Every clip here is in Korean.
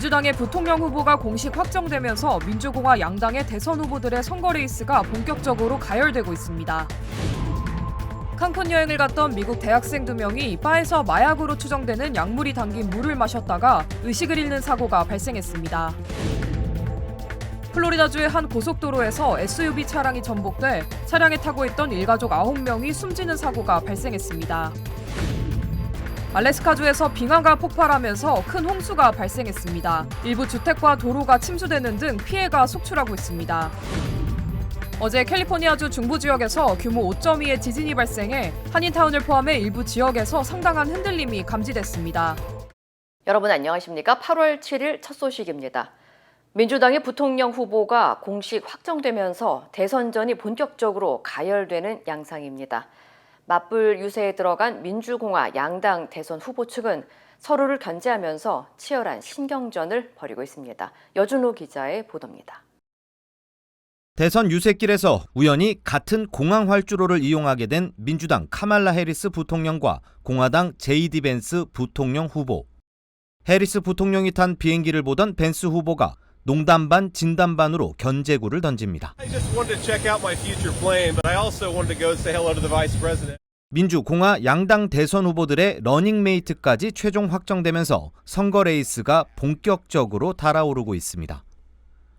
민주당의 부통령 후보가 공식 확정되면서 민주공화 양당의 대선 후보들의 선거 레이스가 본격적으로 가열되고 있습니다. 칸쿤 여행을 갔던 미국 대학생 2명이 바에서 마약으로 추정되는 약물이 담긴 물을 마셨다가 의식을 잃는 사고가 발생했습니다. 플로리다주의 한 고속도로에서 SUV 차량이 전복돼 차량에 타고 있던 일가족 9명이 숨지는 사고가 발생했습니다. 알래스카주에서 빙하가 폭발하면서 큰 홍수가 발생했습니다. 일부 주택과 도로가 침수되는 등 피해가 속출하고 있습니다. 어제 캘리포니아주 중부 지역에서 규모 5.2의 지진이 발생해 한인타운을 포함해 일부 지역에서 상당한 흔들림이 감지됐습니다. 여러분 안녕하십니까? 8월 7일 첫 소식입니다. 민주당의 부통령 후보가 공식 확정되면서 대선전이 본격적으로 가열되는 양상입니다. 맞불 유세에 들어간 민주공화 양당 대선 후보 측은 서로를 견제하면서 치열한 신경전을 벌이고 있습니다. 여준호 기자의 보도입니다. 대선 유세길에서 우연히 같은 공항 활주로를 이용하게 된 민주당 카말라 해리스 부통령과 공화당 제이디 벤스 부통령 후보. 해리스 부통령이 탄 비행기를 보던 벤스 후보가 농담 반 진담 반으로 견제구를 던집니다. 민주, 공화 양당 대선 후보들의 러닝메이트까지 최종 확정되면서 선거 레이스가 본격적으로 달아오르고 있습니다.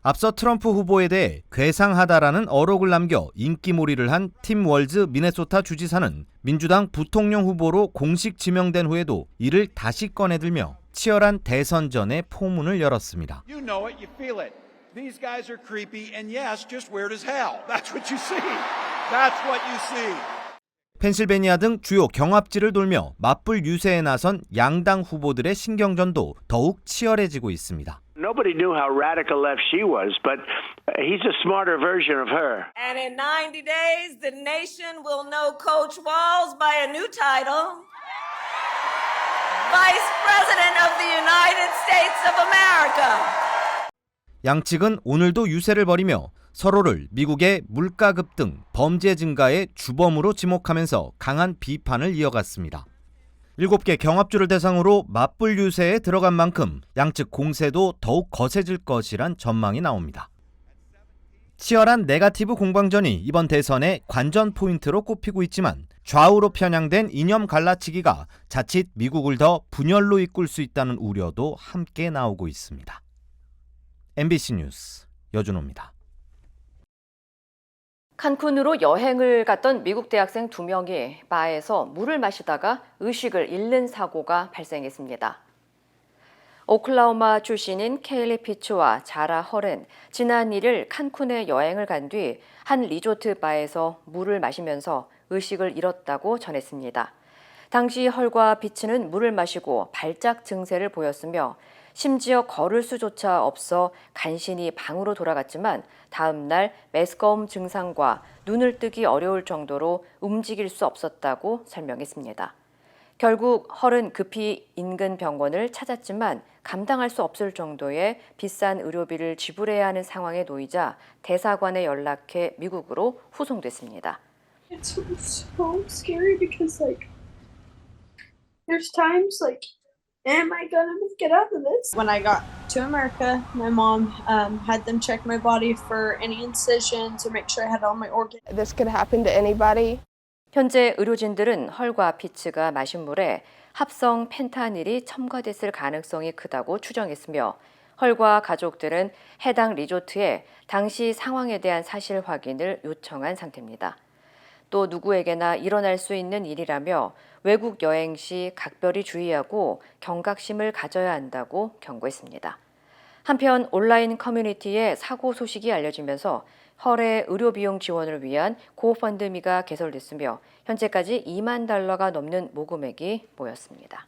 앞서 트럼프 후보에 대해 괴상하다라는 어록을 남겨 인기몰이를 한 팀 월즈 미네소타 주지사는 민주당 부통령 후보로 공식 지명된 후에도 이를 다시 꺼내들며 치열한 대선전의 포문을 열었습니다. You know it, you feel it. These guys are creepy and yes, just weird as hell. That's what you see. That's what you see. 펜실베니아 등 주요 경합지를 돌며 맞불 유세에 나선 양당 후보들의 신경전도 더욱 치열해지고 있습니다. Nobody knew how radical left she was, but he's a smarter version of her. And in 90 days, the nation will know Coach Walz by a new title, Vice President of the United States of America. 양측은 오늘도 유세를 벌이며 서로를 미국의 물가 급등, 범죄 증가의 주범으로 지목하면서 강한 비판을 이어갔습니다. 7개 경합주를 대상으로 맞불 유세에 들어간 만큼 양측 공세도 더욱 거세질 것이란 전망이 나옵니다. 치열한 네거티브 공방전이 이번 대선의 관전 포인트로 꼽히고 있지만 좌우로 편향된 이념 갈라치기가 자칫 미국을 더 분열로 이끌 수 있다는 우려도 함께 나오고 있습니다. MBC 뉴스 여준호입니다. 칸쿤으로 여행을 갔던 미국 대학생 2명이 바에서 물을 마시다가 의식을 잃는 사고가 발생했습니다. 오클라호마 출신인 케일리 피츠와 자라 헐은 지난 1일 칸쿤에 여행을 간 뒤 한 리조트 바에서 물을 마시면서 의식을 잃었다고 전했습니다. 당시 헐과 피츠는 물을 마시고 발작 증세를 보였으며 심지어 걸을 수조차 없어 간신히 방으로 돌아갔지만 다음 날 메스꺼움 증상과 눈을 뜨기 어려울 정도로 움직일 수 없었다고 설명했습니다. 결국 헐은 급히 인근 병원을 찾았지만 감당할 수 없을 정도의 비싼 의료비를 지불해야 하는 상황에 놓이자 대사관에 연락해 미국으로 후송됐습니다. It's so scary because there's times am I gonna make it out of this? When I got to America, my mom had them check my body for any incisions or make sure I had all my organs. This could happen to anybody. 현재 의료진들은 헐과 피츠가 마신 물에 합성 펜타닐이 첨가됐을 가능성이 크다고 추정했으며 헐과 가족들은 해당 리조트에 당시 상황에 대한 사실 확인을 요청한 상태입니다. 또 누구에게나 일어날 수 있는 일이라며 외국 여행 시 각별히 주의하고 경각심을 가져야 한다고 경고했습니다. 한편 온라인 커뮤니티에 사고 소식이 알려지면서 헐의 의료비용 지원을 위한 고펀드미가 개설됐으며 현재까지 $20,000가 넘는 모금액이 모였습니다.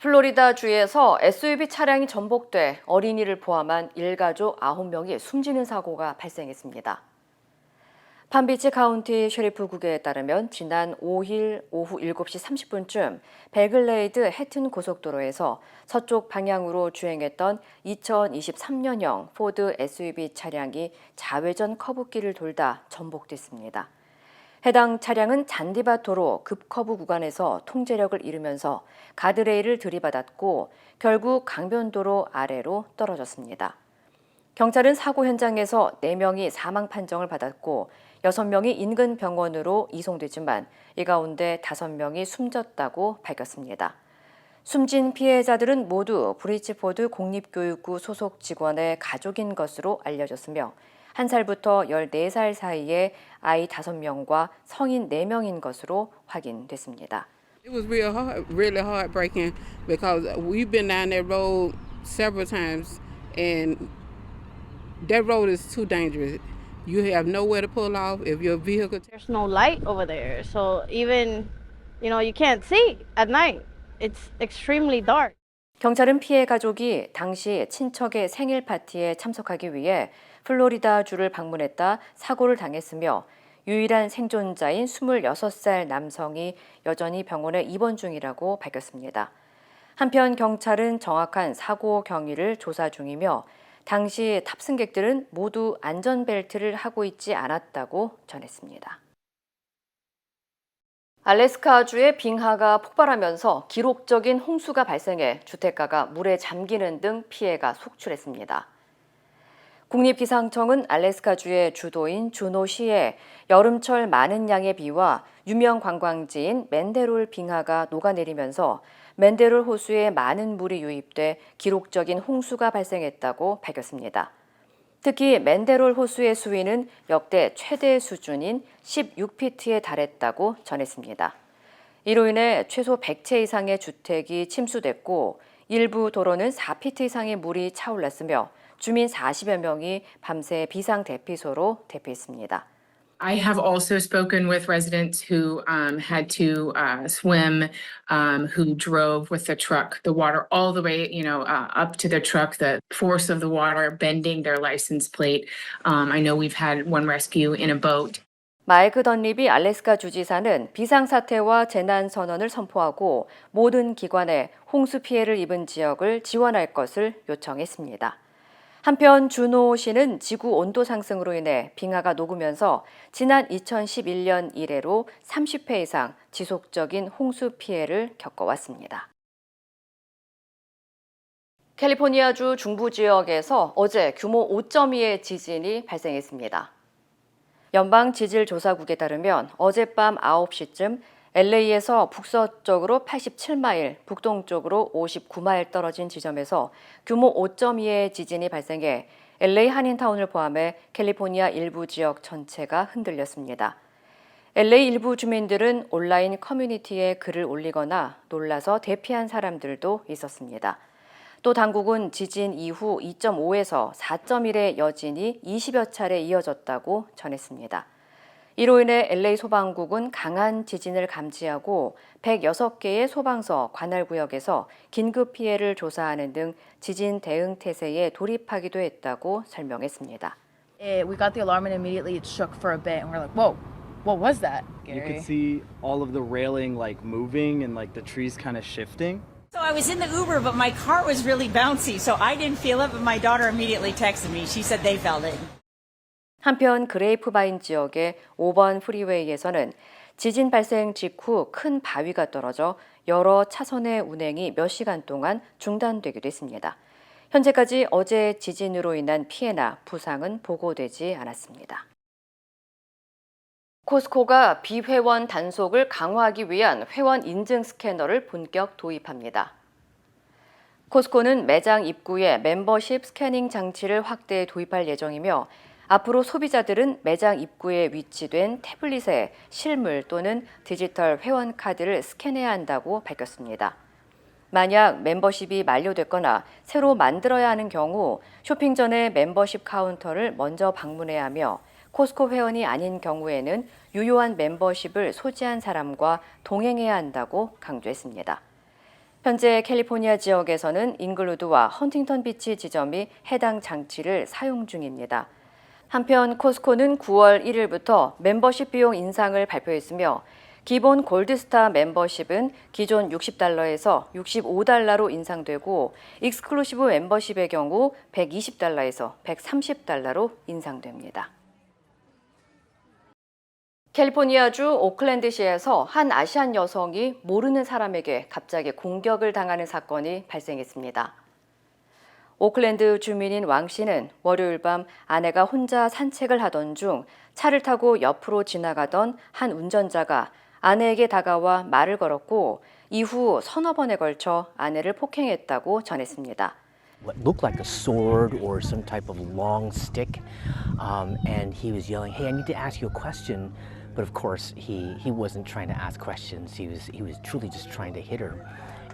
플로리다 주에서 SUV 차량이 전복돼 어린이를 포함한 일가족 9명이 숨지는 사고가 발생했습니다. 판비치 카운티 셰리프국에 따르면 지난 5일 오후 7시 30분쯤 베글레이드 해튼 고속도로에서 서쪽 방향으로 주행했던 2023년형 포드 SUV 차량이 좌회전 커브길을 돌다 전복됐습니다. 해당 차량은 잔디밭도로 급커브 구간에서 통제력을 잃으면서 가드레일을 들이받았고 결국 강변도로 아래로 떨어졌습니다. 경찰은 사고 현장에서 4명이 사망 판정을 받았고 6명이 인근 병원으로 이송됐지만 이 가운데 5명이 숨졌다고 밝혔습니다. 숨진 피해자들은 모두 브리치포드 공립교육구 소속 직원의 가족인 것으로 알려졌으며 1살부터 14살 사이의 아이 5명과 성인 4명인 것으로 확인됐습니다. It was really heartbreaking because we've been down that road several times and that road is too dangerous. You have nowhere to pull off if your vehicle. There's no light over there, so even, you can't see at night. It's extremely dark. 경찰은 피해 가족이 당시 친척의 생일 파티에 참석하기 위해 플로리다주를 방문했다 사고를 당했으며 유일한 생존자인 26살 남성이 여전히 병원에 입원 중이라고 밝혔습니다. 한편 경찰은 정확한 사고 경위를 조사 중이며 당시 탑승객들은 모두 안전벨트를 하고 있지 않았다고 전했습니다. 알래스카주의 빙하가 폭발하면서 기록적인 홍수가 발생해 주택가가 물에 잠기는 등 피해가 속출했습니다. 국립기상청은 알래스카주의 주도인 주노시에 여름철 많은 양의 비와 유명 관광지인 맨데롤 빙하가 녹아내리면서 맨데롤 호수에 많은 물이 유입돼 기록적인 홍수가 발생했다고 밝혔습니다. 특히 맨데롤 호수의 수위는 역대 최대 수준인 16피트에 달했다고 전했습니다. 이로 인해 최소 100채 이상의 주택이 침수됐고 일부 도로는 4피트 이상의 물이 차올랐으며 주민 40여 명이 밤새 비상 대피소로 대피했습니다. I have also spoken with residents who had to swim, who drove with the truck, the water all the way, up to the truck, the force of the water bending their license plate. I know we've had one rescue in a boat. 마이크 던립이 알래스카 주지사는 비상사태와 재난선언을 선포하고 모든 기관에 홍수 피해를 입은 지역을 지원할 것을 요청했습니다. 한편 주노시는 지구 온도 상승으로 인해 빙하가 녹으면서 지난 2011년 이래로 30회 이상 지속적인 홍수 피해를 겪어왔습니다. 캘리포니아주 중부 지역에서 어제 규모 5.2의 지진이 발생했습니다. 연방지질조사국에 따르면 어젯밤 9시쯤 LA에서 북서쪽으로 87마일, 북동쪽으로 59마일 떨어진 지점에서 규모 5.2의 지진이 발생해 LA 한인타운을 포함해 캘리포니아 일부 지역 전체가 흔들렸습니다. LA 일부 주민들은 온라인 커뮤니티에 글을 올리거나 놀라서 대피한 사람들도 있었습니다. 또 당국은 지진 이후 2.5에서 4.1의 여진이 20여 차례 이어졌다고 전했습니다. 이로 인해 LA 소방국은 강한 지진을 감지하고 106개의 소방서, 관할구역에서 긴급 피해를 조사하는 등 지진 대응 태세에 돌입하기도 했다고 설명했습니다. We got the alarm and immediately it shook for a bit and we're like, whoa, what was that? You could see all of the railing moving and the trees kind of shifting. So I was in the Uber, but my car was really bouncy, so I didn't feel it, but my daughter immediately texted me. She said they felt it. 한편 그레이프바인 지역의 5번 프리웨이에서는 지진 발생 직후 큰 바위가 떨어져 여러 차선의 운행이 몇 시간 동안 중단되기도 했습니다. 현재까지 어제 지진으로 인한 피해나 부상은 보고되지 않았습니다. 코스코가 비회원 단속을 강화하기 위한 회원 인증 스캐너를 본격 도입합니다. 코스코는 매장 입구에 멤버십 스캐닝 장치를 확대 도입할 예정이며 앞으로 소비자들은 매장 입구에 위치된 태블릿에 실물 또는 디지털 회원 카드를 스캔해야 한다고 밝혔습니다. 만약 멤버십이 만료됐거나 새로 만들어야 하는 경우 쇼핑 전에 멤버십 카운터를 먼저 방문해야 하며 코스코 회원이 아닌 경우에는 유효한 멤버십을 소지한 사람과 동행해야 한다고 강조했습니다. 현재 캘리포니아 지역에서는 잉글우드와 헌팅턴 비치 지점이 해당 장치를 사용 중입니다. 한편 코스코는 9월 1일부터 멤버십 비용 인상을 발표했으며 기본 골드스타 멤버십은 기존 $60에서 $65로 인상되고 익스클루시브 멤버십의 경우 $120에서 $130로 인상됩니다. 캘리포니아주 오클랜드시에서 한 아시안 여성이 모르는 사람에게 갑자기 공격을 당하는 사건이 발생했습니다. 오클랜드 주민인 왕 씨는 월요일 밤 아내가 혼자 산책을 하던 중 차를 타고 옆으로 지나가던 한 운전자가 아내에게 다가와 말을 걸었고 이후 서너 번에 걸쳐 아내를 폭행했다고 전했습니다. What looked like a sword or some type of long stick, and he was yelling, "Hey, I need to ask you a question." But of course, he wasn't trying to ask questions. He was truly just trying to hit her,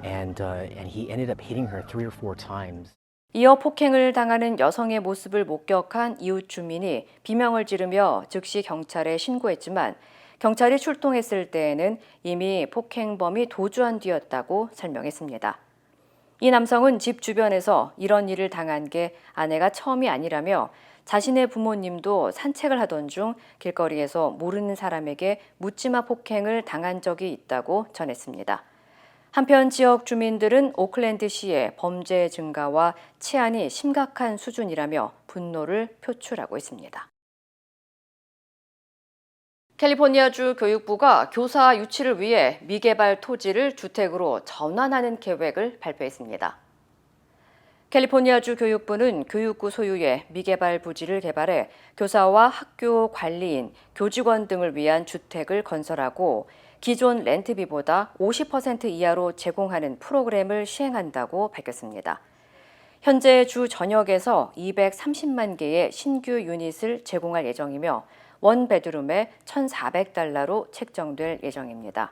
and he ended up hitting her 3 or 4 times. 이어 폭행을 당하는 여성의 모습을 목격한 이웃 주민이 비명을 지르며 즉시 경찰에 신고했지만 경찰이 출동했을 때에는 이미 폭행범이 도주한 뒤였다고 설명했습니다. 이 남성은 집 주변에서 이런 일을 당한 게 아내가 처음이 아니라며 자신의 부모님도 산책을 하던 중 길거리에서 모르는 사람에게 묻지마 폭행을 당한 적이 있다고 전했습니다. 한편 지역 주민들은 오클랜드시의 범죄 증가와 치안이 심각한 수준이라며 분노를 표출하고 있습니다. 캘리포니아주 교육부가 교사 유치를 위해 미개발 토지를 주택으로 전환하는 계획을 발표했습니다. 캘리포니아주 교육부는 교육구 소유의 미개발 부지를 개발해 교사와 학교 관리인, 교직원 등을 위한 주택을 건설하고 기존 렌트비보다 50% 이하로 제공하는 프로그램을 시행한다고 밝혔습니다. 현재 주 전역에서 230만 개의 신규 유닛을 제공할 예정이며 원 베드룸에 $1,400로 책정될 예정입니다.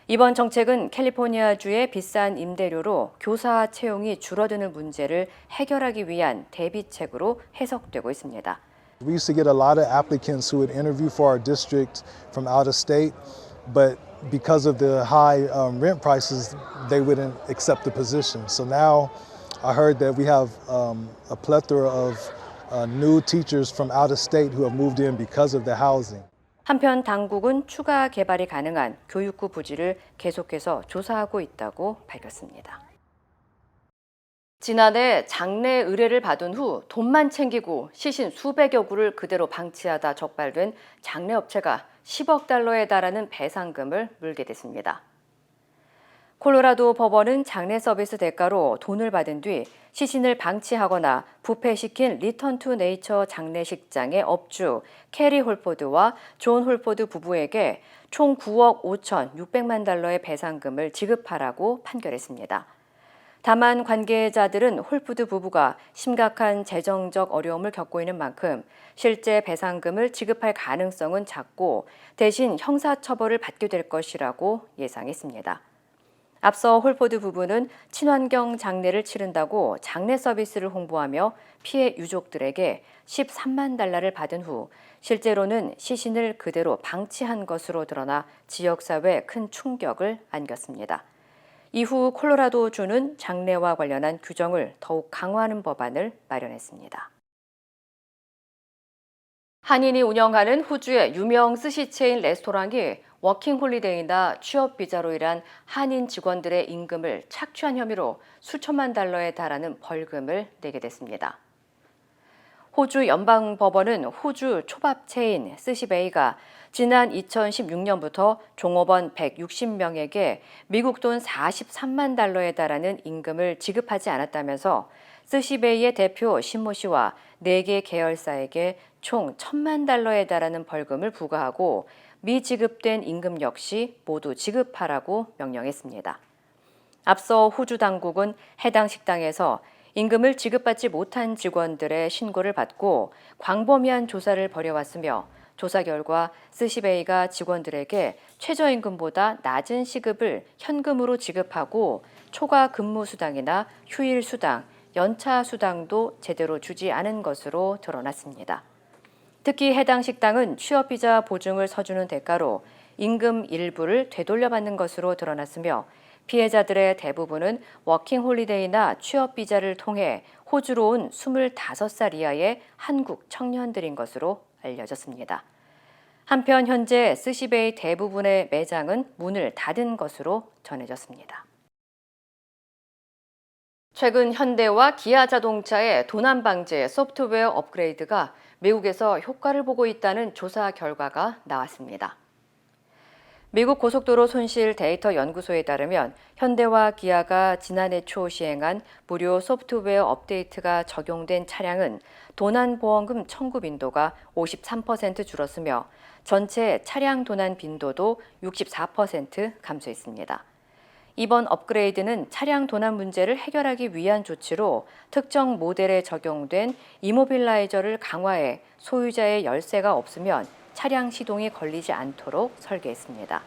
이번 정책은 캘리포니아주의 비싼 임대료로 교사 채용이 줄어드는 문제를 해결하기 위한 대비책으로 해석되고 있습니다. We used to get a lot of applicants who would interview for our district from out of state, but because of the high rent prices, they wouldn't accept the position. So now I heard that we have a plethora of new teachers from out of state who have moved in because of the housing. 한편 당국은 추가 개발이 가능한 교육구 부지를 계속해서 조사하고 있다고 밝혔습니다. 지난해 장례 의뢰를 받은 후 돈만 챙기고 시신 수백여 구를 그대로 방치하다 적발된 장례업체가 $10억 달하는 배상금을 물게 됐습니다. 콜로라도 법원은 장례 서비스 대가로 돈을 받은 뒤 시신을 방치하거나 부패시킨 리턴 투 네이처 장례식장의 업주 캐리 홀포드와 존 홀포드 부부에게 총 $9억 5,600만 배상금을 지급하라고 판결했습니다. 다만 관계자들은 홀푸드 부부가 심각한 재정적 어려움을 겪고 있는 만큼 실제 배상금을 지급할 가능성은 작고 대신 형사처벌을 받게 될 것이라고 예상했습니다. 앞서 홀포드 부부는 친환경 장례를 치른다고 장례 서비스를 홍보하며 피해 유족들에게 $13만 받은 후 실제로는 시신을 그대로 방치한 것으로 드러나 지역사회에 큰 충격을 안겼습니다. 이후 콜로라도주는 장례와 관련한 규정을 더욱 강화하는 법안을 마련했습니다. 한인이 운영하는 호주의 유명 스시 체인 레스토랑이 워킹 홀리데이나 취업 비자로 일한 한인 직원들의 임금을 착취한 혐의로 수천만 달러에 달하는 벌금을 내게 됐습니다. 호주 연방법원은 호주 초밥 체인 스시베이가 지난 2016년부터 종업원 160명에게 미국 돈 43만 달러에 달하는 임금을 지급하지 않았다면서 스시베이의 대표 신모 씨와 4개 계열사에게 총 1,000만 달러에 달하는 벌금을 부과하고 미지급된 임금 역시 모두 지급하라고 명령했습니다. 앞서 호주 당국은 해당 식당에서 임금을 지급받지 못한 직원들의 신고를 받고 광범위한 조사를 벌여왔으며 조사 결과 스시베이가 직원들에게 최저임금보다 낮은 시급을 현금으로 지급하고 초과 근무 수당이나 휴일 수당, 연차 수당도 제대로 주지 않은 것으로 드러났습니다. 특히 해당 식당은 취업비자 보증을 서주는 대가로 임금 일부를 되돌려받는 것으로 드러났으며 피해자들의 대부분은 워킹홀리데이나 취업비자를 통해 호주로 온 25살 이하의 한국 청년들인 것으로 알려졌습니다. 한편 현재 스시베이 대부분의 매장은 문을 닫은 것으로 전해졌습니다. 최근 현대와 기아자동차의 도난 방지 소프트웨어 업그레이드가 미국에서 효과를 보고 있다는 조사 결과가 나왔습니다. 미국 고속도로 손실 데이터 연구소에 따르면 현대와 기아가 지난해 초 시행한 무료 소프트웨어 업데이트가 적용된 차량은 도난보험금 청구 빈도가 53% 줄었으며 전체 차량 도난 빈도도 64% 감소했습니다. 이번 업그레이드는 차량 도난 문제를 해결하기 위한 조치로 특정 모델에 적용된 이모빌라이저를 강화해 소유자의 열쇠가 없으면 차량 시동이 걸리지 않도록 설계했습니다.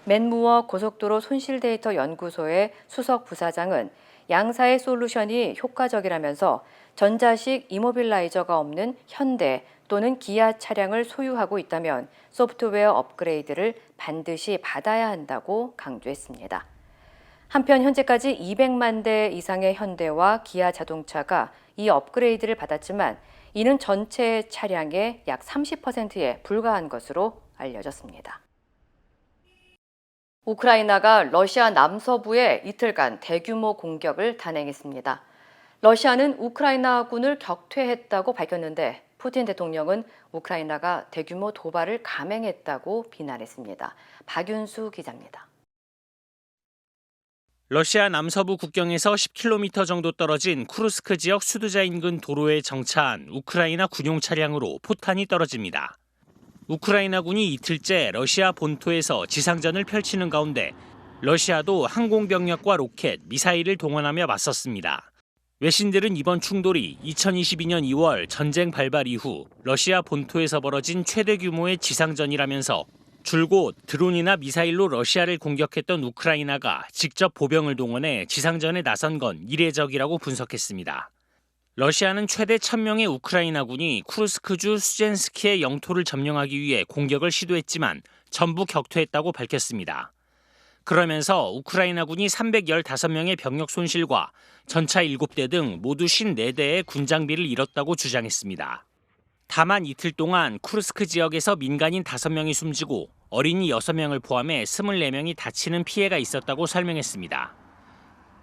맨무어 고속도로 손실 데이터 연구소의 수석 부사장은 양사의 솔루션이 효과적이라면서 전자식 이모빌라이저가 없는 현대 또는 기아 차량을 소유하고 있다면 소프트웨어 업그레이드를 반드시 받아야 한다고 강조했습니다. 한편 현재까지 200만 대 이상의 현대와 기아 자동차가 이 업그레이드를 받았지만 이는 전체 차량의 약 30%에 불과한 것으로 알려졌습니다. 우크라이나가 러시아 남서부에 이틀간 대규모 공격을 단행했습니다. 러시아는 우크라이나군을 격퇴했다고 밝혔는데 푸틴 대통령은 우크라이나가 대규모 도발을 감행했다고 비난했습니다. 박윤수 기자입니다. 러시아 남서부 국경에서 10km 정도 떨어진 쿠르스크 지역 수두자 인근 도로에 정차한 우크라이나 군용 차량으로 포탄이 떨어집니다. 우크라이나군이 이틀째 러시아 본토에서 지상전을 펼치는 가운데 러시아도 항공병력과 로켓, 미사일을 동원하며 맞섰습니다. 외신들은 이번 충돌이 2022년 2월 전쟁 발발 이후 러시아 본토에서 벌어진 최대 규모의 지상전이라면서 줄곧 드론이나 미사일로 러시아를 공격했던 우크라이나가 직접 보병을 동원해 지상전에 나선 건 이례적이라고 분석했습니다. 러시아는 최대 1000명의 우크라이나군이 쿠르스크주 수젠스키의 영토를 점령하기 위해 공격을 시도했지만 전부 격퇴했다고 밝혔습니다. 그러면서 우크라이나군이 315명의 병력 손실과 전차 7대 등 모두 54대의 군장비를 잃었다고 주장했습니다. 다만 이틀 동안 쿠르스크 지역에서 민간인 5명이 숨지고 어린이 6명을 포함해 24명이 다치는 피해가 있었다고 설명했습니다.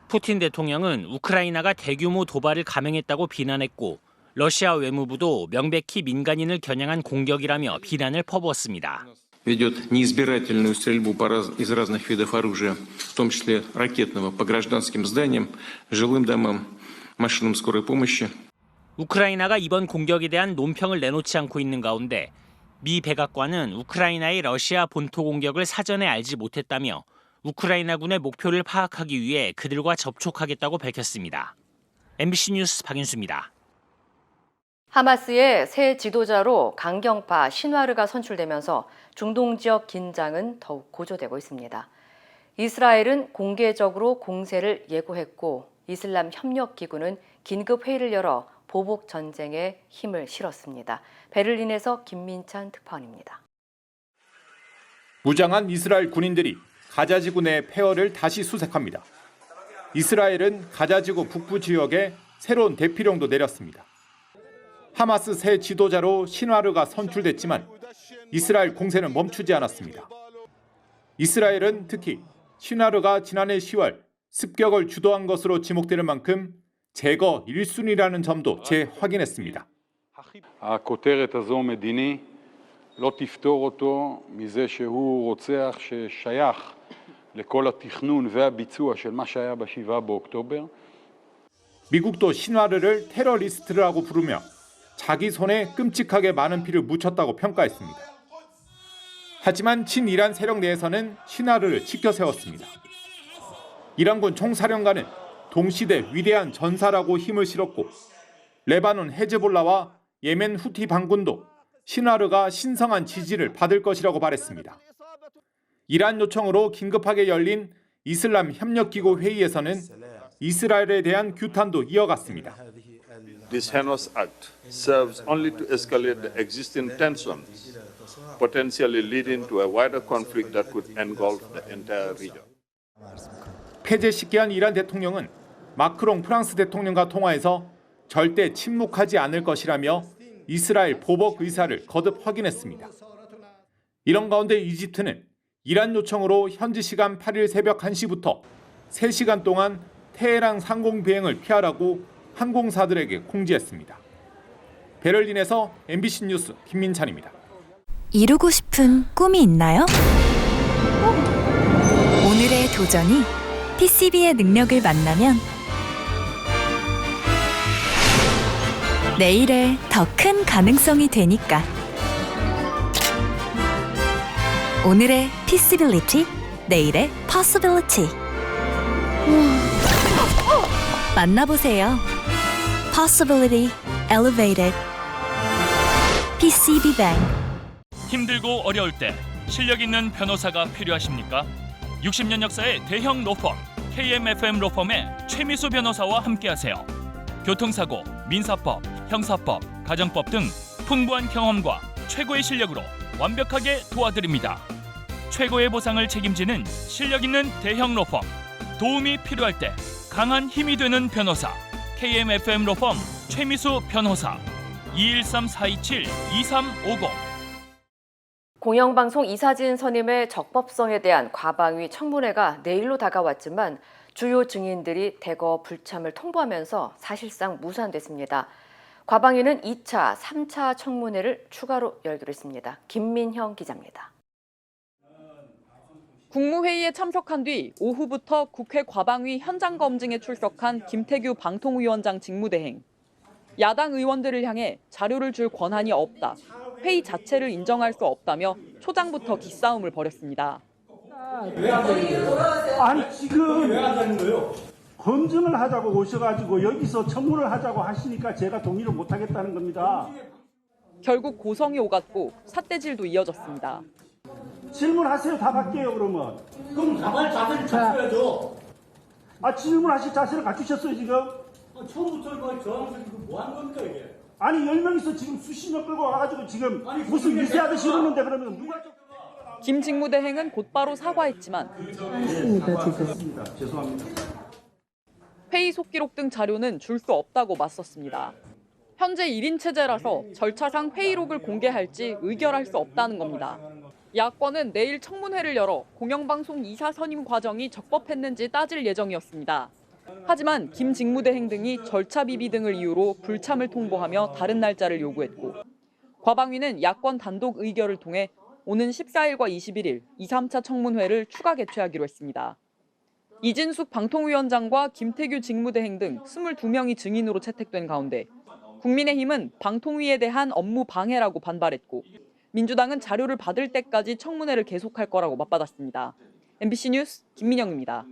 푸틴 대통령은 우크라이나가 대규모 도발을 감행했다고 비난했고 러시아 외무부도 명백히 민간인을 겨냥한 공격이라며 비난을 퍼부었습니다. ведет неизбирательную стрельбу из разных видов оружия, в том числе ракетного, по гражданским зданиям, жилым домам, машинам скорой помощи. 우크라이나가 이번 공격에 대한 논평을 내놓지 않고 있는 가운데 미 백악관은 우크라이나의 러시아 본토 공격을 사전에 알지 못했다며 우크라이나군의 목표를 파악하기 위해 그들과 접촉하겠다고 밝혔습니다. MBC 뉴스 박윤수입니다. 하마스의 새 지도자로 강경파 신와르가 선출되면서 중동 지역 긴장은 더욱 고조되고 있습니다. 이스라엘은 공개적으로 공세를 예고했고 이슬람 협력기구는 긴급 회의를 열어 보복 전쟁에 힘을 실었습니다. 베를린에서 김민찬 특파원입니다. 무장한 이스라엘 군인들이 가자지구 내 폐허를 다시 수색합니다. 이스라엘은 가자지구 북부 지역에 새로운 대피령도 내렸습니다. 하마스 새 지도자로 신와르가 선출됐지만 이스라엘 공세는 멈추지 않았습니다. 이스라엘은 특히 신와르가 지난해 10월 습격을 주도한 것으로 지목되는 만큼 제거 1순위라는 점도 재확인했습니다. הכותרת הזו מדיני לא תפתור אותו מזה שהוא רוצח ששייך לכל התכנון והביצוע של מה שהיה ב7 באוקטובר. 미국도 신와르를 테러리스트라고 부르며 자기 손에 끔찍하게 많은 피를 묻혔다고 평가했습니다. 하지만 친이란 세력 내에서는 신와르를 지켜 세웠습니다. 이란군 총사령관은 동시대 위대한 전사라고 힘을 실었고 레바논 헤즈볼라와 예멘 후티 반군도 신와르가 신성한 지지를 받을 것이라고 말했습니다. 이란 요청으로 긴급하게 열린 이슬람 협력기구 회의에서는 이스라엘에 대한 규탄도 이어갔습니다. This heinous act serves only to escalate the existing tensions, potentially leading to a wider conflict that could engulf the entire region. 폐쇄시키게 한 이란 대통령은 마크롱 프랑스 대통령과 통화해서 절대 침묵하지 않을 것이라며 이스라엘 보복 의사를 거듭 확인했습니다. 이런 가운데 이집트는 이란 요청으로 현지 시간 8일 새벽 1시부터 3시간 동안 테헤란 상공 비행을 피하라고 항공사들에게 공지했습니다. 베를린에서 MBC 뉴스 김민찬입니다. 이루고 싶은 꿈이 있나요? 오늘의 도전이 PCB의 능력을 만나면 내일의 더 큰 가능성이 되니까. 오늘의 Feasibility, 내일의 Possibility. 만나보세요. Possibility Elevated. PCB Bank. 힘들고 어려울 때 실력 있는 변호사가 필요하십니까? 60년 역사의 대형 로펌 KMFM 로펌의 최미수 변호사와 함께하세요. 교통사고, 민사법, 형사법, 가정법 등 풍부한 경험과 최고의 실력으로 완벽하게 도와드립니다. 최고의 보상을 책임지는 실력 있는 대형 로펌. 도움이 필요할 때 강한 힘이 되는 변호사 KMFM 로펌 최미수 변호사 213-427-2350. 공영방송 이사진 선임의 적법성에 대한 과방위 청문회가 내일로 다가왔지만 주요 증인들이 대거 불참을 통보하면서 사실상 무산됐습니다. 과방위는 2차, 3차 청문회를 추가로 열기로 했습니다. 김민형 기자입니다. 국무회의에 참석한 뒤 오후부터 국회 과방위 현장 검증에 출석한 김태규 방통위원장 직무대행. 야당 의원들을 향해 자료를 줄 권한이 없다. 회의 자체를 인정할 수 없다며 초장부터 기싸움을 벌였습니다. 아니 지금 왜 하자는 거예요? 검증을 하자고 오셔가지고 여기서 청문을 하자고 하시니까 제가 동의를 못하겠다는 겁니다. 결국 고성이 오갔고 삿대질도 이어졌습니다. 질문하세요. 답할게요 그러면. 그럼 답할 자세를 갖춰야죠. 질문하실 자세를 갖추셨어요 지금? 처음부터 이거 저항에서 지금 뭐 하는 겁니까 이게? 아니 10명이서 지금 수십 명 끌고 와가지고 지금 무슨 미세하듯이 이러는데 그러면 누가? 김 직무대행은 곧바로 사과했지만 죄송합니다. 회의 속기록 등 자료는 줄 수 없다고 맞섰습니다. 현재 1인 체제라서 절차상 회의록을 공개할지 의결할 수 없다는 겁니다. 야권은 내일 청문회를 열어 공영방송 이사 선임 과정이 적법했는지 따질 예정이었습니다. 하지만 김 직무대행 등이 절차 비비 등을 이유로 불참을 통보하며 다른 날짜를 요구했고 과방위는 야권 단독 의결을 통해 오는 14일과 21일 2, 3차 청문회를 추가 개최하기로 했습니다. 이진숙 방통위원장과 김태규 직무대행 등 22명이 증인으로 채택된 가운데 국민의힘은 방통위에 대한 업무 방해라고 반발했고 민주당은 자료를 받을 때까지 청문회를 계속할 거라고 맞받았습니다. MBC 뉴스 김민영입니다.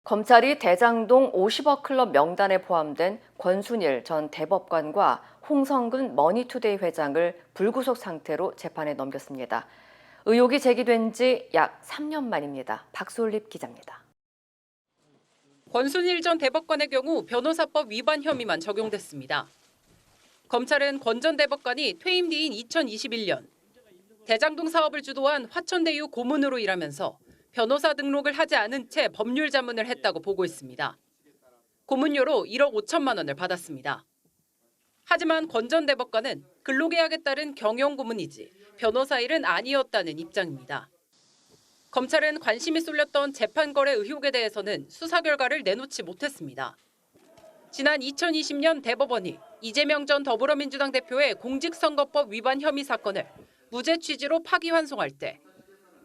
검찰이 대장동 50억 클럽 명단에 포함된 권순일 전 대법관과 홍성근 머니투데이 회장을 불구속 상태로 재판에 넘겼습니다. 의혹이 제기된 지 약 3년 만입니다. 박솔립 기자입니다. 권순일 전 대법관의 경우 변호사법 위반 혐의만 적용됐습니다. 검찰은 권 전 대법관이 퇴임 뒤인 2021년 대장동 사업을 주도한 화천대유 고문으로 일하면서 변호사 등록을 하지 않은 채 법률 자문을 했다고 보고했습니다. 고문료로 1억 5천만 원을 받았습니다. 하지만 권 전 대법관은 근로계약에 따른 경영 고문이지 변호사 일은 아니었다는 입장입니다. 검찰은 관심이 쏠렸던 재판 거래 의혹에 대해서는 수사 결과를 내놓지 못했습니다. 지난 2020년 대법원이 이재명 전 더불어민주당 대표의 공직선거법 위반 혐의 사건을 무죄 취지로 파기환송할 때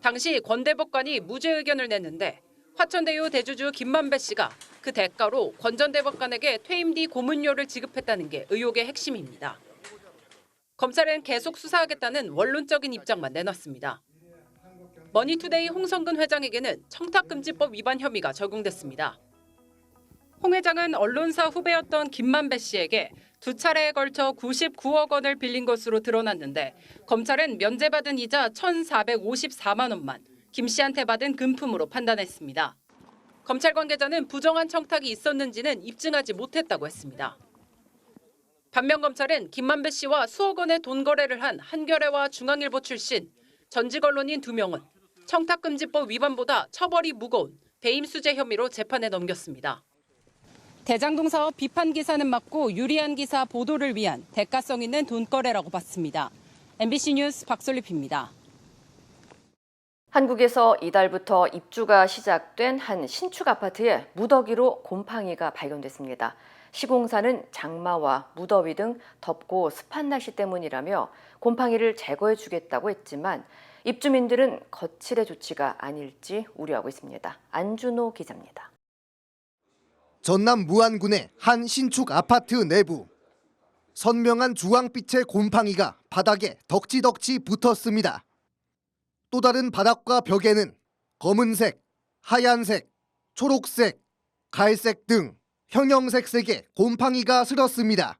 당시 권 대법관이 무죄 의견을 냈는데 화천대유 대주주 김만배 씨가 그 대가로 권 전 대법관에게 퇴임 뒤 고문료를 지급했다는 게 의혹의 핵심입니다. 검찰은 계속 수사하겠다는 원론적인 입장만 내놨습니다. 머니투데이 홍성근 회장에게는 청탁금지법 위반 혐의가 적용됐습니다. 홍 회장은 언론사 후배였던 김만배 씨에게 2차례에 걸쳐 99억 원을 빌린 것으로 드러났는데 검찰은 면제받은 이자 1,454만 원만 김 씨한테 받은 금품으로 판단했습니다. 검찰 관계자는 부정한 청탁이 있었는지는 입증하지 못했다고 했습니다. 반면 검찰은 김만배 씨와 수억 원의 돈 거래를 한 한겨레와 중앙일보 출신 전직 언론인 2명은 청탁금지법 위반보다 처벌이 무거운 배임수재 혐의로 재판에 넘겼습니다. 대장동 사업 비판 기사는 맞고 유리한 기사 보도를 위한 대가성 있는 돈거래라고 봤습니다. MBC 뉴스 박솔립입니다. 한국에서 이달부터 입주가 시작된 한 신축 아파트에 무더기로 곰팡이가 발견됐습니다. 시공사는 장마와 무더위 등 덥고 습한 날씨 때문이라며 곰팡이를 제거해 주겠다고 했지만 입주민들은 거칠의 조치가 아닐지 우려하고 있습니다. 안준호 기자입니다. 전남 무안군의 한 신축 아파트 내부. 선명한 주황빛의 곰팡이가 바닥에 덕지덕지 붙었습니다. 또 다른 바닥과 벽에는 검은색, 하얀색, 초록색, 갈색 등 형형색 색의 곰팡이가 슬었습니다.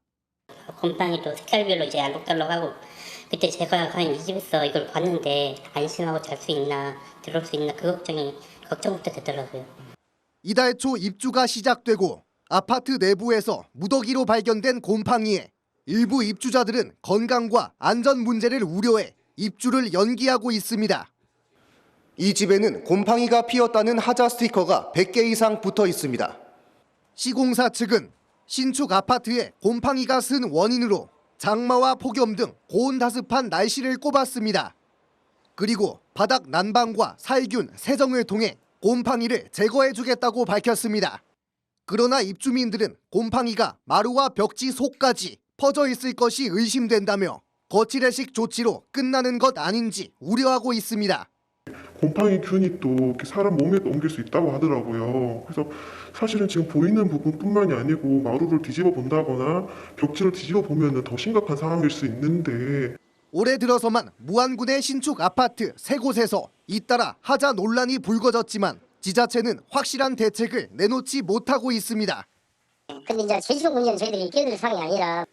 곰팡이도 색깔별로 이제 알록달록하고, 그때 제가 과연 이 집에서 이걸 봤는데 안심하고 잘 수 있나, 들어올 수 있나, 그 걱정부터 되더라고요. 이달 초 입주가 시작되고 아파트 내부에서 무더기로 발견된 곰팡이에 일부 입주자들은 건강과 안전 문제를 우려해 입주를 연기하고 있습니다. 이 집에는 곰팡이가 피었다는 하자 스티커가 100개 이상 붙어 있습니다. 시공사 측은 신축 아파트에 곰팡이가 쓴 원인으로 장마와 폭염 등 고온다습한 날씨를 꼽았습니다. 그리고 바닥 난방과 살균, 세정을 통해 곰팡이를 제거해주겠다고 밝혔습니다. 그러나 입주민들은 곰팡이가 마루와 벽지 속까지 퍼져 있을 것이 의심된다며 거칠의식 조치로 끝나는 것 아닌지 우려하고 있습니다. 곰팡이 균이 또 사람 몸에도 옮길 수 있다고 하더라고요. 그래서 사실은 지금 보이는 부분뿐만이 아니고 마루를 뒤집어 본다거나 벽지를 뒤집어 보면 더 심각한 상황일 수 있는데, 올해 들어서만 무안군의 신축 아파트 3곳에서 잇따라 하자 논란이 불거졌지만 지자체는 확실한 대책을 내놓지 못하고 있습니다. 근데 이제 제주도 문제는 저희들이 끼어들 상황이 아니라,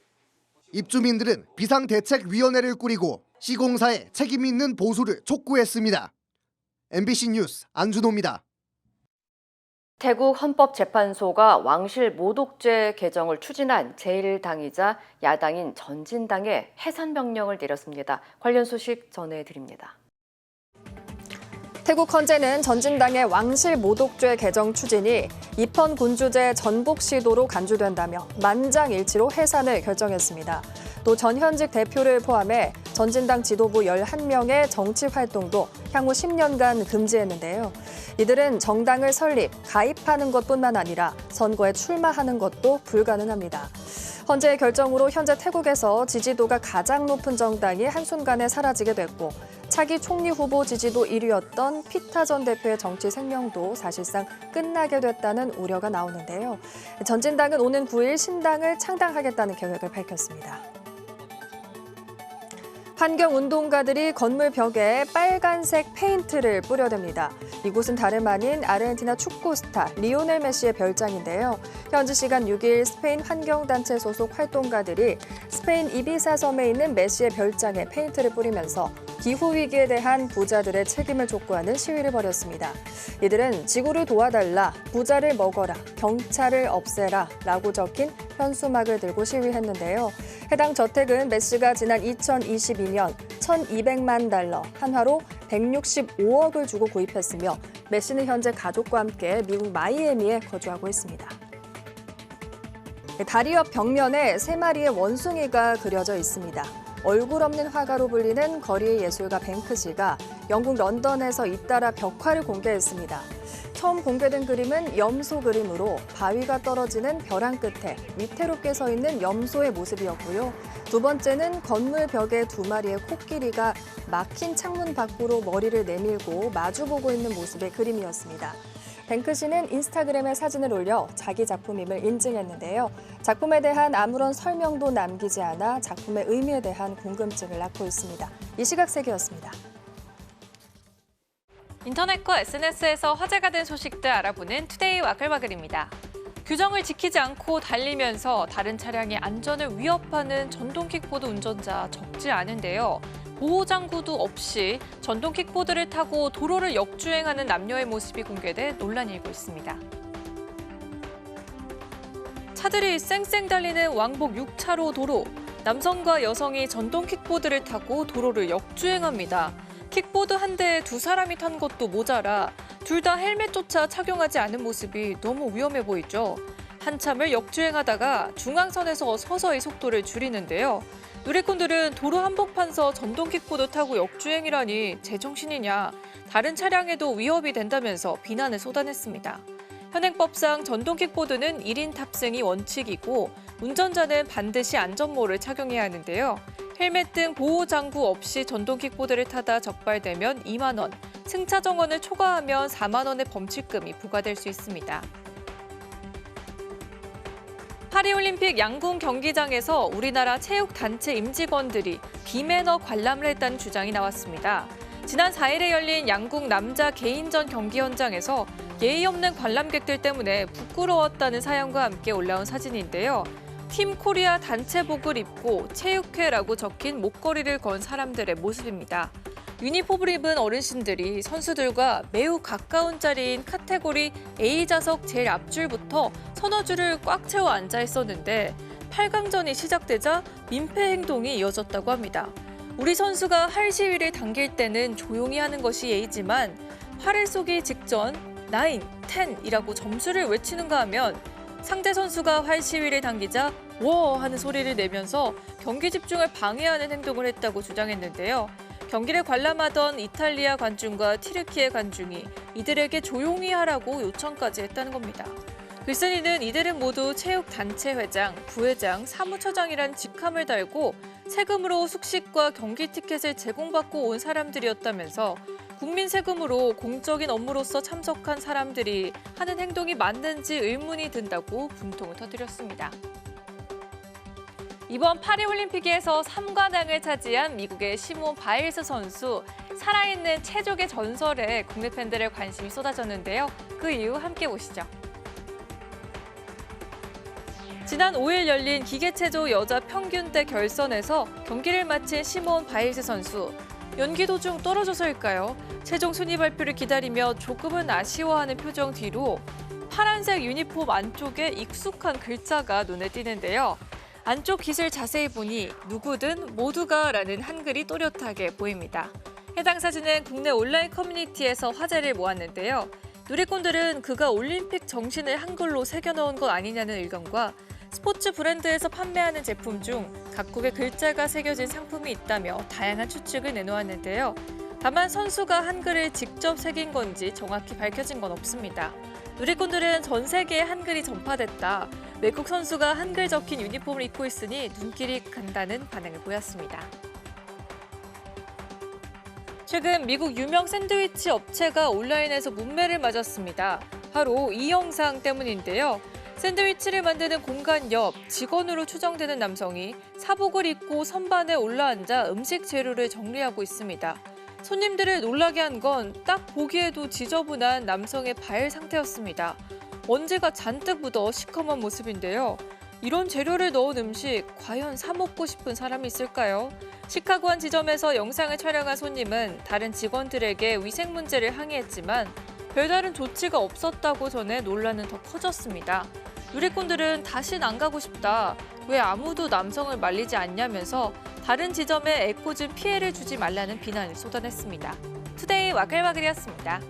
입주민들은 비상대책위원회를 꾸리고 시공사에 책임 있는 보수를 촉구했습니다. MBC 뉴스 안준호입니다. 태국 헌법재판소가 왕실 모독죄 개정을 추진한 제1당이자 야당인 전진당에 해산 명령을 내렸습니다. 관련 소식 전해드립니다. 태국 헌재는 전진당의 왕실 모독죄 개정 추진이 입헌 군주제 전복 시도로 간주된다며 만장일치로 해산을 결정했습니다. 또 전현직 대표를 포함해 전진당 지도부 11명의 정치 활동도 향후 10년간 금지했는데요. 이들은 정당을 설립, 가입하는 것뿐만 아니라 선거에 출마하는 것도 불가능합니다. 헌재의 결정으로 현재 태국에서 지지도가 가장 높은 정당이 한순간에 사라지게 됐고, 차기 총리 후보 지지도 1위였던 피타 전 대표의 정치 생명도 사실상 끝나게 됐다는 우려가 나오는데요. 전진당은 오는 9일 신당을 창당하겠다는 계획을 밝혔습니다. 환경운동가들이 건물 벽에 빨간색 페인트를 뿌려댑니다. 이곳은 다름 아닌 아르헨티나 축구 스타 리오넬 메시의 별장인데요. 현지 시간 6일 스페인 환경단체 소속 활동가들이 스페인 이비사 섬에 있는 메시의 별장에 페인트를 뿌리면서 기후위기에 대한 부자들의 책임을 촉구하는 시위를 벌였습니다. 이들은 지구를 도와달라, 부자를 먹어라, 경찰을 없애라 라고 적힌 현수막을 들고 시위했는데요. 해당 저택은 메시가 지난 2022년 1,200만 달러, 한화로 165억을 주고 구입했으며 메시는 현재 가족과 함께 미국 마이애미에 거주하고 있습니다. 다리 옆 벽면에 3마리의 원숭이가 그려져 있습니다. 얼굴 없는 화가로 불리는 거리의 예술가 뱅크시가 영국 런던에서 잇따라 벽화를 공개했습니다. 처음 공개된 그림은 염소 그림으로 바위가 떨어지는 벼랑 끝에 위태롭게 서 있는 염소의 모습이었고요. 두 번째는 건물 벽에 2마리의 코끼리가 막힌 창문 밖으로 머리를 내밀고 마주보고 있는 모습의 그림이었습니다. 뱅크시는 인스타그램에 사진을 올려 자기 작품임을 인증했는데요. 작품에 대한 아무런 설명도 남기지 않아 작품의 의미에 대한 궁금증을 낳고 있습니다. 이 시각 세계였습니다. 인터넷과 SNS에서 화제가 된 소식들 알아보는 투데이 와글와글입니다. 규정을 지키지 않고 달리면서 다른 차량의 안전을 위협하는 전동 킥보드 운전자 적지 않은데요. 보호장구도 없이 전동 킥보드를 타고 도로를 역주행하는 남녀의 모습이 공개돼 논란이 일고 있습니다. 차들이 쌩쌩 달리는 왕복 6차로 도로. 남성과 여성이 전동 킥보드를 타고 도로를 역주행합니다. 킥보드 한 대에 2사람이 탄 것도 모자라 둘 다 헬멧조차 착용하지 않은 모습이 너무 위험해 보이죠. 한참을 역주행하다가 중앙선에서 서서히 속도를 줄이는데요. 누리꾼들은 도로 한복판서 전동 킥보드 타고 역주행이라니 제정신이냐, 다른 차량에도 위협이 된다면서 비난을 쏟아냈습니다. 현행법상 전동 킥보드는 1인 탑승이 원칙이고 운전자는 반드시 안전모를 착용해야 하는데요. 헬멧 등 보호 장구 없이 전동 킥보드를 타다 적발되면 2만 원, 승차 정원을 초과하면 4만 원의 범칙금이 부과될 수 있습니다. 파리올림픽 양궁 경기장에서 우리나라 체육단체 임직원들이 비매너 관람을 했다는 주장이 나왔습니다. 지난 4일에 열린 양궁 남자 개인전 경기 현장에서 예의 없는 관람객들 때문에 부끄러웠다는 사연과 함께 올라온 사진인데요. 팀 코리아 단체복을 입고 체육회라고 적힌 목걸이를 건 사람들의 모습입니다. 유니폼을 입은 어르신들이 선수들과 매우 가까운 자리인 카테고리 A 좌석 제일 앞줄부터 서너 줄을 꽉 채워 앉아 있었는데 8강전이 시작되자 민폐 행동이 이어졌다고 합니다. 우리 선수가 활 시위를 당길 때는 조용히 하는 것이 예의지만 활을 쏘기 직전 9, 10이라고 점수를 외치는가 하면 상대 선수가 활 시위를 당기자 워 하는 소리를 내면서 경기 집중을 방해하는 행동을 했다고 주장했는데요. 경기를 관람하던 이탈리아 관중과 튀르키예 관중이 이들에게 조용히 하라고 요청까지 했다는 겁니다. 글쓴이는 이들은 모두 체육단체 회장, 부회장, 사무처장이란 직함을 달고 세금으로 숙식과 경기 티켓을 제공받고 온 사람들이었다면서 국민 세금으로 공적인 업무로서 참석한 사람들이 하는 행동이 맞는지 의문이 든다고 분통을 터뜨렸습니다. 이번 파리올림픽에서 3관왕을 차지한 미국의 시몬 바일스 선수, 살아있는 체족의 전설에 국내 팬들의 관심이 쏟아졌는데요. 그 이유 함께 보시죠. 지난 5일 열린 기계체조 여자 평균대 결선에서 경기를 마친 시몬 바일스 선수. 연기 도중 떨어져서일까요? 최종 순위 발표를 기다리며 조금은 아쉬워하는 표정 뒤로 파란색 유니폼 안쪽에 익숙한 글자가 눈에 띄는데요. 안쪽 깃을 자세히 보니 누구든 모두가라는 한글이 또렷하게 보입니다. 해당 사진은 국내 온라인 커뮤니티에서 화제를 모았는데요. 누리꾼들은 그가 올림픽 정신을 한글로 새겨넣은 것 아니냐는 의견과 스포츠 브랜드에서 판매하는 제품 중 각국의 글자가 새겨진 상품이 있다며 다양한 추측을 내놓았는데요. 다만 선수가 한글을 직접 새긴 건지 정확히 밝혀진 건 없습니다. 누리꾼들은 전 세계에 한글이 전파됐다. 외국 선수가 한글 적힌 유니폼을 입고 있으니 눈길이 간다는 반응을 보였습니다. 최근 미국 유명 샌드위치 업체가 온라인에서 문매를 맞았습니다. 바로 이 영상 때문인데요. 샌드위치를 만드는 공간 옆 직원으로 추정되는 남성이 사복을 입고 선반에 올라앉아 음식 재료를 정리하고 있습니다. 손님들을 놀라게 한 건 딱 보기에도 지저분한 남성의 발 상태였습니다. 먼지가 잔뜩 묻어 시커먼 모습인데요. 이런 재료를 넣은 음식 과연 사 먹고 싶은 사람이 있을까요? 시카고 한 지점에서 영상을 촬영한 손님은 다른 직원들에게 위생 문제를 항의했지만 별다른 조치가 없었다고 전해 논란은 더 커졌습니다. 누리꾼들은 다신 안 가고 싶다. 왜 아무도 남성을 말리지 않냐면서 다른 지점에 애꿎은 피해를 주지 말라는 비난을 쏟아냈습니다. 투데이 와글와글이었습니다.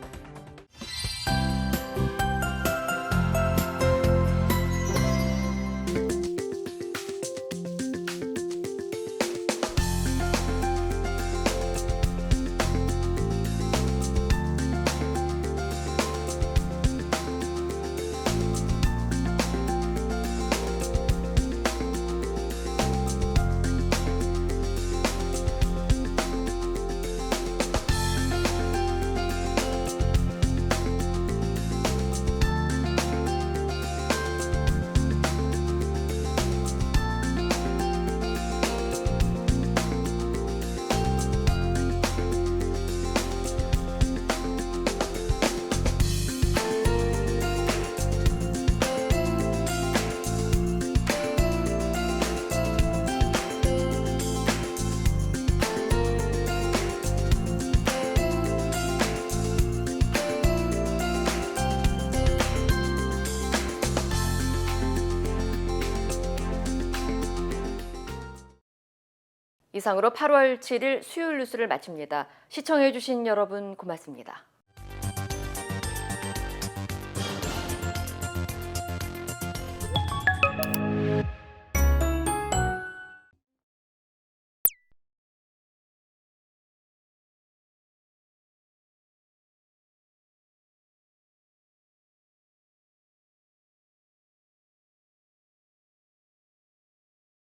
이상으로 8월 7일 수요일 뉴스를 마칩니다. 시청해주신 여러분 고맙습니다.